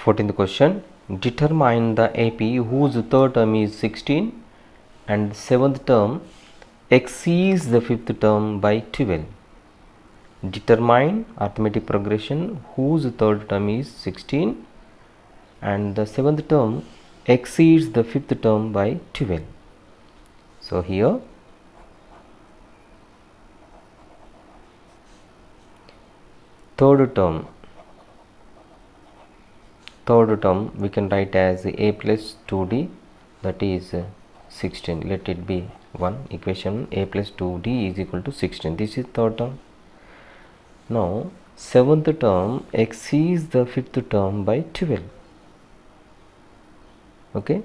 14th question. Determine the AP whose third term is 16 and 7th term exceeds the 5th term by 12. Determine arithmetic progression whose third term is 16 and the 7th term exceeds the 5th term by 12. So here third term we can write as a plus 2d, that is 16. Let it be 1 equation. A plus 2d is equal to 16. This is third term. Now 7th term exceeds the 5th term by 12. Okay,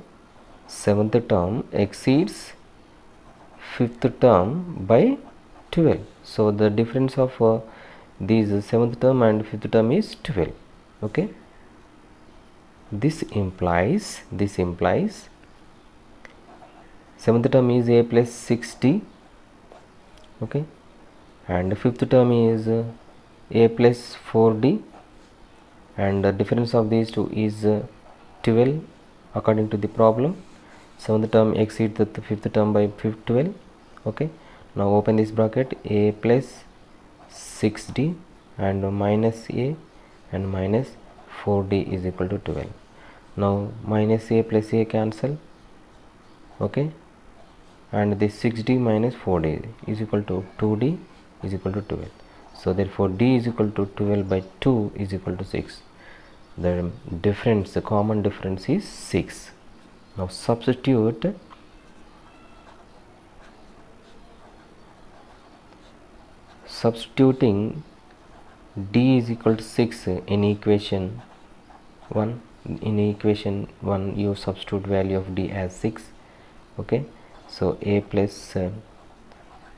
7th term exceeds 5th term by 12. So the difference of these 7th term and 5th term is 12. Okay, this implies 7th term is a plus 6d. Okay, and 5th term is a plus 4d, and the difference of these two is 12 according to the problem. 7th term exceeds the 5th term by 12. Okay, now open this bracket. A plus 6d and minus a and minus 4d is equal to 12. Now minus a plus a cancel. Okay, and this 6d minus 4d is equal to 2d is equal to 12. So therefore d is equal to 12 by 2 is equal to 6. The difference, the common difference is 6. Now substituting d is equal to 6 in equation 1. In equation 1 you substitute value of d as 6. Okay, so a plus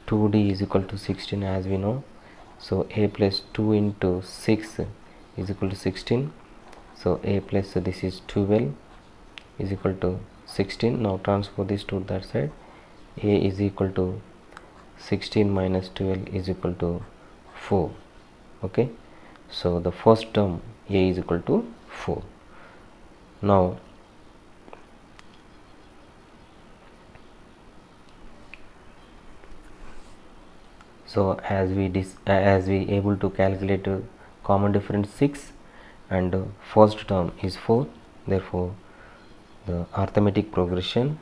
2d is equal to 16 as we know. So a plus 2 into 6 is equal to 16. So a plus this is 12 is equal to 16. Now transfer this to that side. A is equal to 16 minus 12 is equal to 4. Okay, so the first term a is equal to 4. Now so as we able to calculate common difference 6 and first term is 4, therefore the arithmetic progression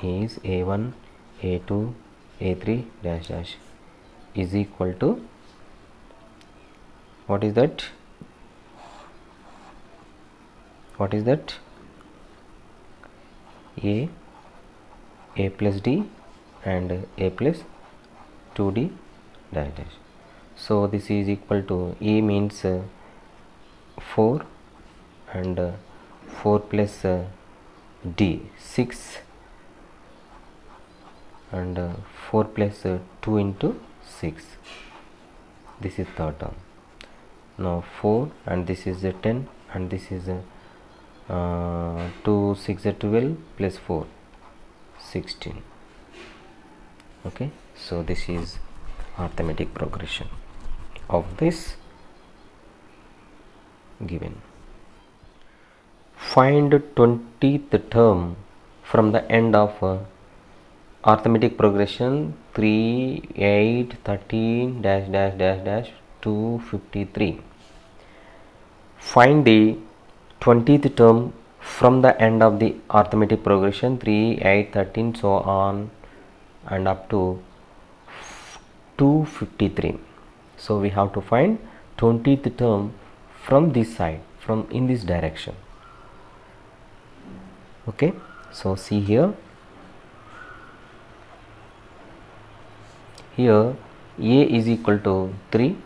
is a1 a2 a3 dash dash is equal to, what is that a plus d and a plus 2d dash dash. So this is equal to a means 4 and 4 plus d 6 and 4 plus 2 into 6. This is third term. Now 4 and this is 10 and this is 2 6 12 plus 4 16. Okay, so this is arithmetic progression of this given. Find 20th term from the end of arithmetic progression 3 8 13 dash dash dash dash 253. Find the 20th term from the end of the arithmetic progression 3 8 13 so on and up to 253. So we have to find 20th term from this side, from in this direction. Okay, so see here a is equal to 3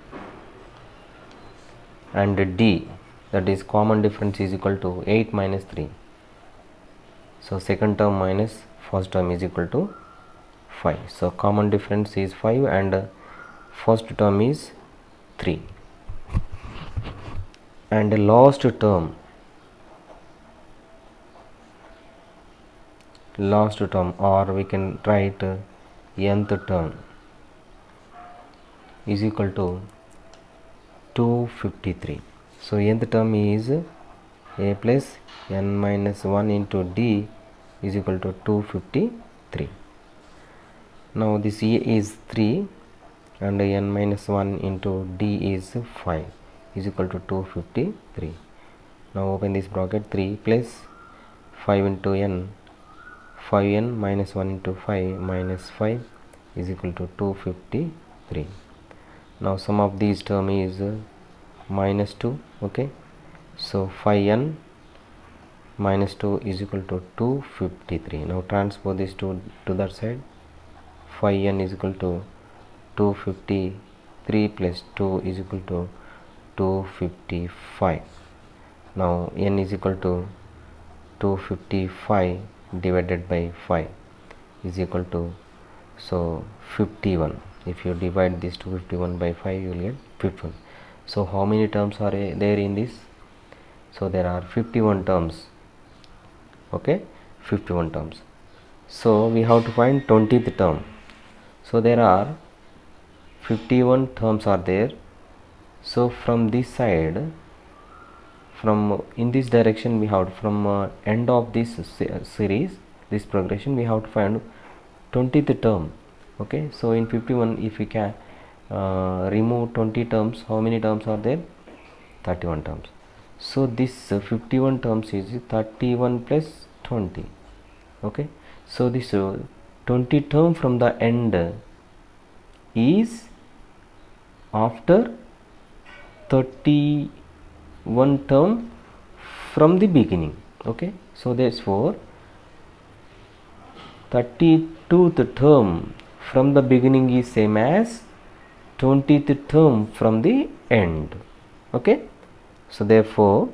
and d, that is common difference, is equal to 8 minus 3. So second term minus first term is equal to 5. So common difference is 5 and first term is 3. And last term or we can write nth term is equal to 253. So nth term is a plus n minus 1 into d is equal to 253. Now this a is 3 and n minus 1 into d is 5 is equal to 253. Now open this bracket. 3 plus 5 into n, 5n minus 1 into 5 minus 5 is equal to 253. Now sum of these term is minus 2. Okay, so 5n minus 2 is equal to 253. Now transpose this to that side. 5n is equal to 253 plus 2 is equal to 255. Now n is equal to 255 divided by 5 is equal to, so 51. If you divide this 251 by 5, you will get 51. So how many terms are there in this? So there are 51 terms. Okay, 51 terms. So we have to find 20th term. So there are 51 terms are there. So from this side, from in this direction, we have from end of this series, this progression, we have to find 20th term. Okay, so in 51, if we can remove 20 terms, how many terms are there? 31 terms. So this 51 terms is 31 plus 20. Okay, so this 20 term from the end is after 31 term from the beginning. Okay, so therefore 32th term from the beginning is same as 20th term from the end. Okay, so therefore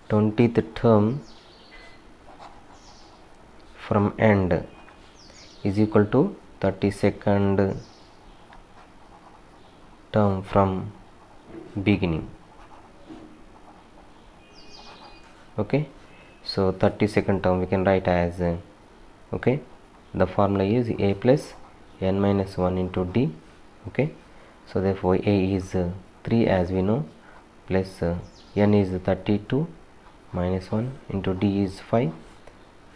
20th term from end is equal to 32nd term from beginning. Okay, so 32nd term we can write as okay, the formula is a plus n minus 1 into d. Okay, so therefore a is 3 as we know, plus n is 32 minus 1 into d is 5,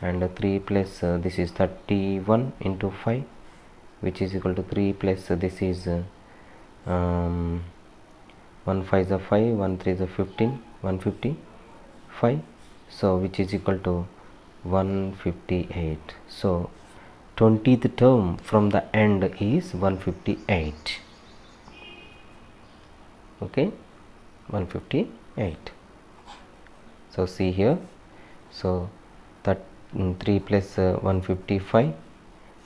and 3 plus this is 31 into 5, which is equal to 3 plus this is 1 5 is a 5, 1 3 is a 15, 155, so which is equal to 158. So 20th term from the end is 158. Okay, 158. So see here, so that 3 plus 155,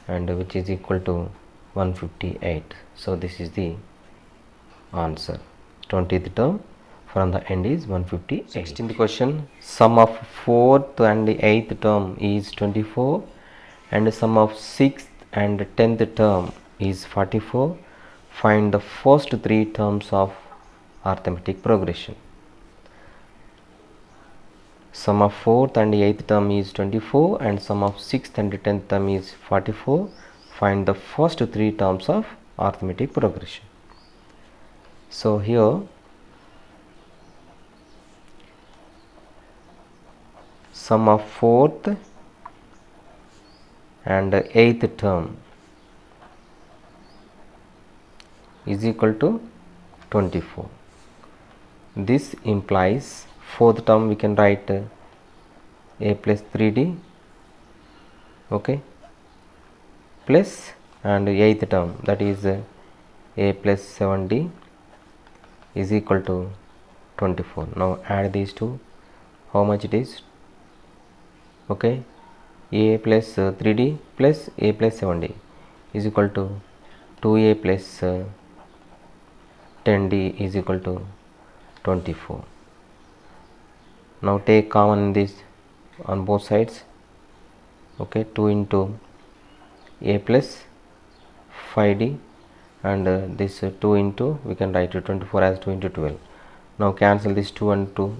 and which is equal to 158. So this is the answer. 20th term from the end is 158. 16th question, sum of 4th and 8th term is 24, and sum of 6th and 10th term is 44. Find the first 3 terms of arithmetic progression. Sum of 4th and 8th term is 24, and sum of 6th and 10th term is 44. Find the first 3 terms of arithmetic progression. So here sum of 4th and 8th term is equal to 24. This implies 4th term we can write a plus 3d, okay, plus, and 8th term, that is a plus 7d is equal to 24. Now add these two, how much it is? Okay, a plus 3d plus a plus 7d is equal to 2a plus 10d is equal to 24. Now take common this on both sides. Okay, 2 into a plus 5d, and this 2 into, we can write 24 as 2 into 12. Now cancel this 2 and 2.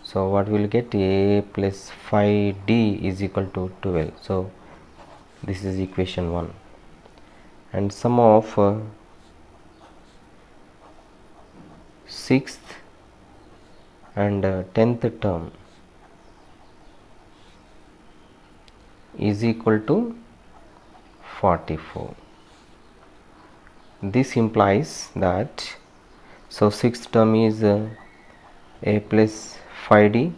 So what we will get? A plus 5d is equal to 12. So this is equation 1. And sum of 6th and 10th term is equal to 44. This implies that, so 6th term is a plus 5d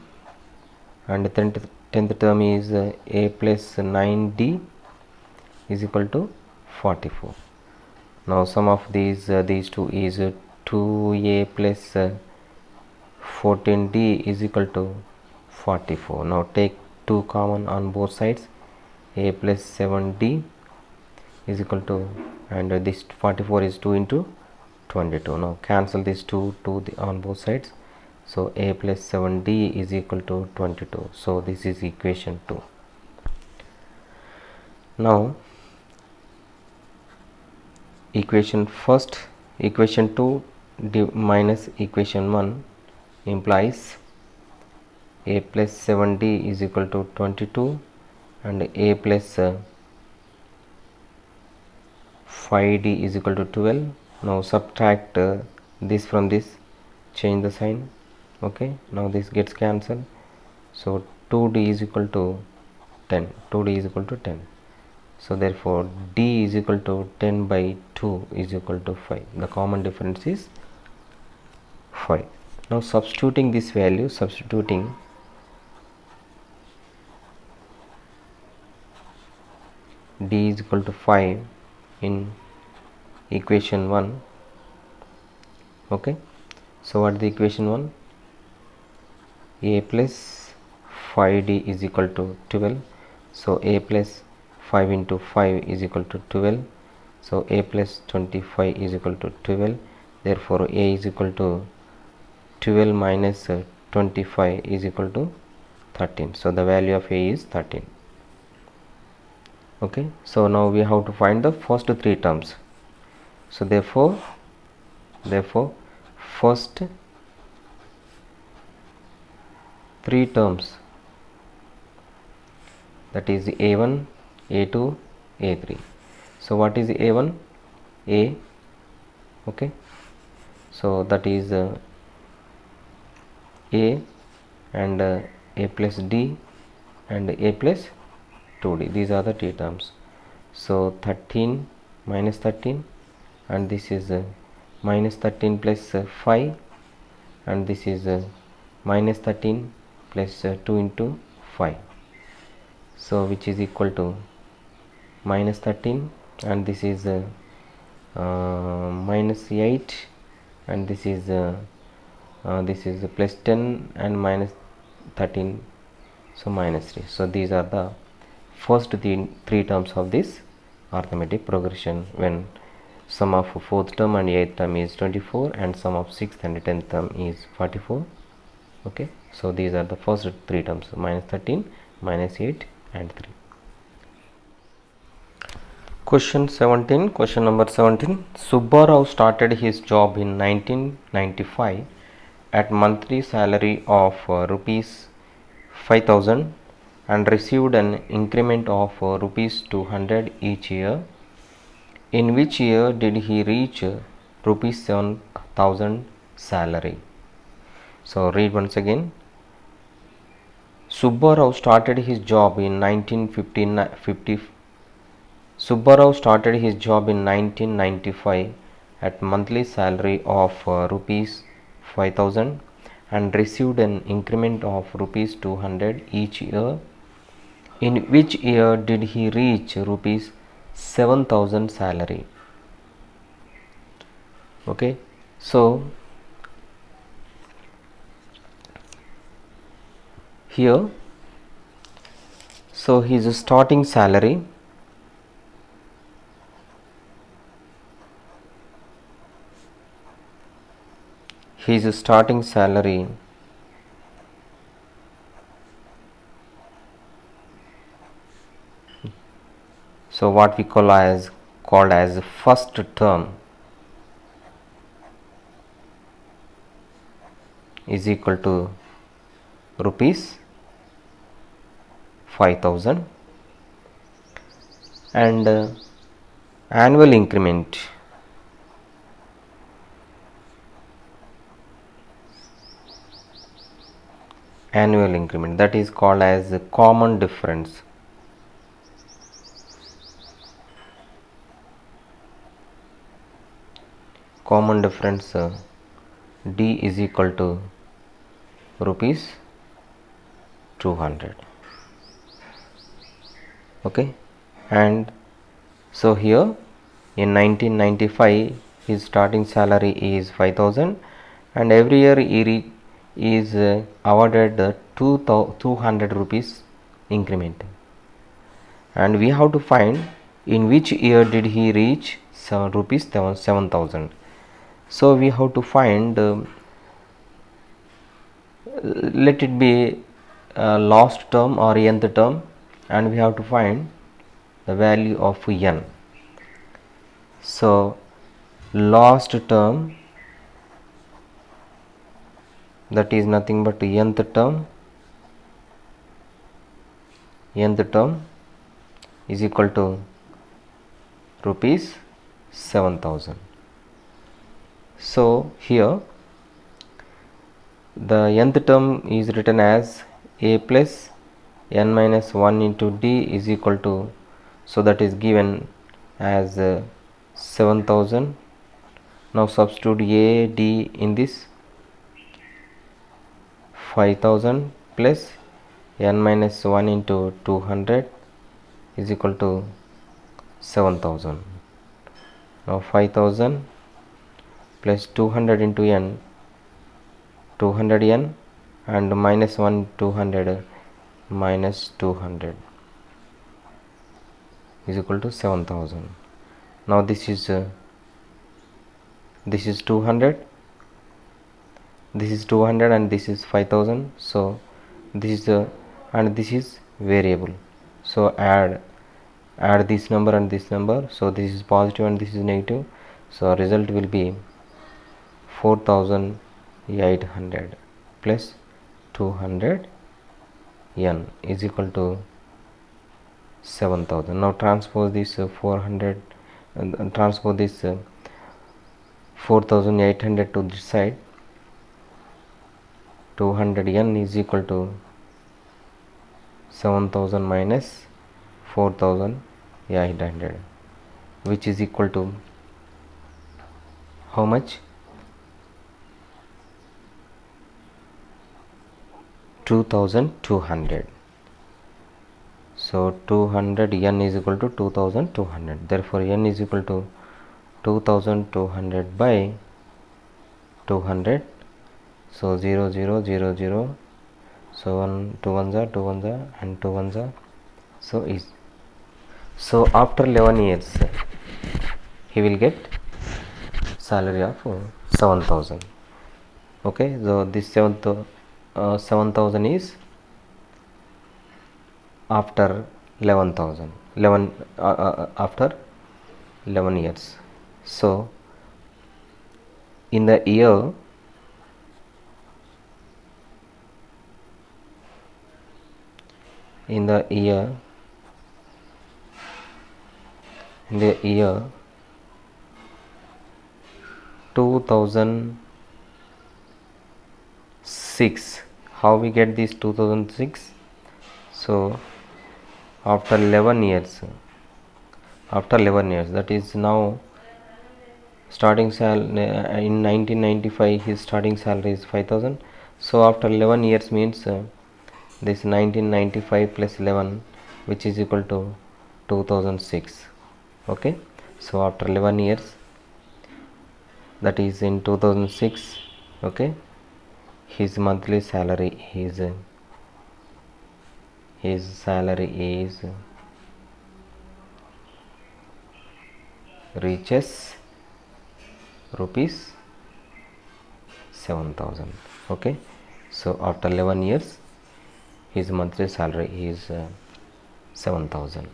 and 10th term is a plus 9d is equal to 44. Now sum of these two is 2a plus 14d is equal to 44. Now take 2 common on both sides, a plus 7d is equal to, and this 44 is 2 into 22. Now cancel this 2 on both sides, so a plus 7d is equal to 22. So this is equation 2. Now equation 2 minus equation 1 implies a plus 7d is equal to 22 and a plus 5d is equal to 12. Now subtract this from this, change the sign. Okay, now this gets cancelled, so 2d is equal to 10. So therefore d is equal to 10 by 2 is equal to 5. The common difference is 5. Now substituting this value, d is equal to 5 in equation 1. Okay, so what is the equation 1? A plus 5d is equal to 12. So a plus 5 into 5 is equal to 12. So a plus 25 is equal to 12. Therefore a is equal to 12 minus 25 is equal to 13. So the value of a is 13. Okay, so now we have to find the first 3 terms. So therefore first 3 terms, that is a1, a2, a3. So what is a1? A. Okay, so that is a and a plus d and a plus 2d. These are the 3 terms. So 13 minus 13, and this is minus 13 plus 5, and this is minus 13 plus 2 into 5, so which is equal to minus 13, and this is minus 8, and this is plus 10 and minus 13, so minus 3. So these are the first 3 terms of this arithmetic progression, when sum of 4th term and 8th term is 24 and sum of 6th and 10th term is 44. Okay, so these are the first 3 terms, minus 13, minus 8 and 3. Question number 17. Subba Rao started his job in 1995 at monthly salary of rupees 5,000 and received an increment of rupees 200 each year. In which year did he reach rupees 7,000 salary? So read once again. Subba Rao started his job in 1995 at monthly salary of rupees 5,000 and received an increment of rupees 200 each year. In which year did he reach rupees 7,000 salary? Okay, so here, so his starting salary so what we called as first term is equal to rupees 5,000, and annual increment annual increment, that is called as the common difference. Common difference D is equal to rupees 200. Okay, and so here in 1995 his starting salary is 5,000, and every year he is awarded the 200 rupees increment, and we have to find in which year did he reach rupees 7,000. So we have to find let it be last term or nth term, and we have to find the value of n. So last term, that is nothing but nth term is equal to rupees 7,000. So here the nth term is written as a plus n minus 1 into d is equal to, so that is given as 7,000. Now substitute a d in this, 5,000 plus n minus 1 into 200 is equal to 7,000. Now 5,000 plus 200 into n, 200 n, and minus 1 200 minus 200 is equal to 7,000. Now this is 200, this is 200, and this is 5,000. So this is and this is variable, so add this number and this number, so this is positive and this is negative, so result will be 4,800 plus 200 n is equal to 7,000. Now transpose this 400 and transpose this 4,800 to this side. 200 n is equal to 7,000 minus 4,800, which is equal to how much? 2,200. So 200 n is equal to 2,200. Therefore n is equal to 2,200 by 200. So 0 0 0 0. So 1 2 1s are 2 1s are and 2 1s are. So after 11 years he will get salary of 7,000. Okay, so this 7,000 is after 11,000 after 11 years. So in the year in the year 2006, how we get this 2006? So after 11 years, that is now starting salary in 1995 his starting salary is 5,000. So after 11 years means this 1995 plus 11, which is equal to 2006. Okay, so after 11 years, that is in 2006, okay, his monthly salary is reaches rupees 7,000. Okay, so after 11 years his monthly salary is 7,000.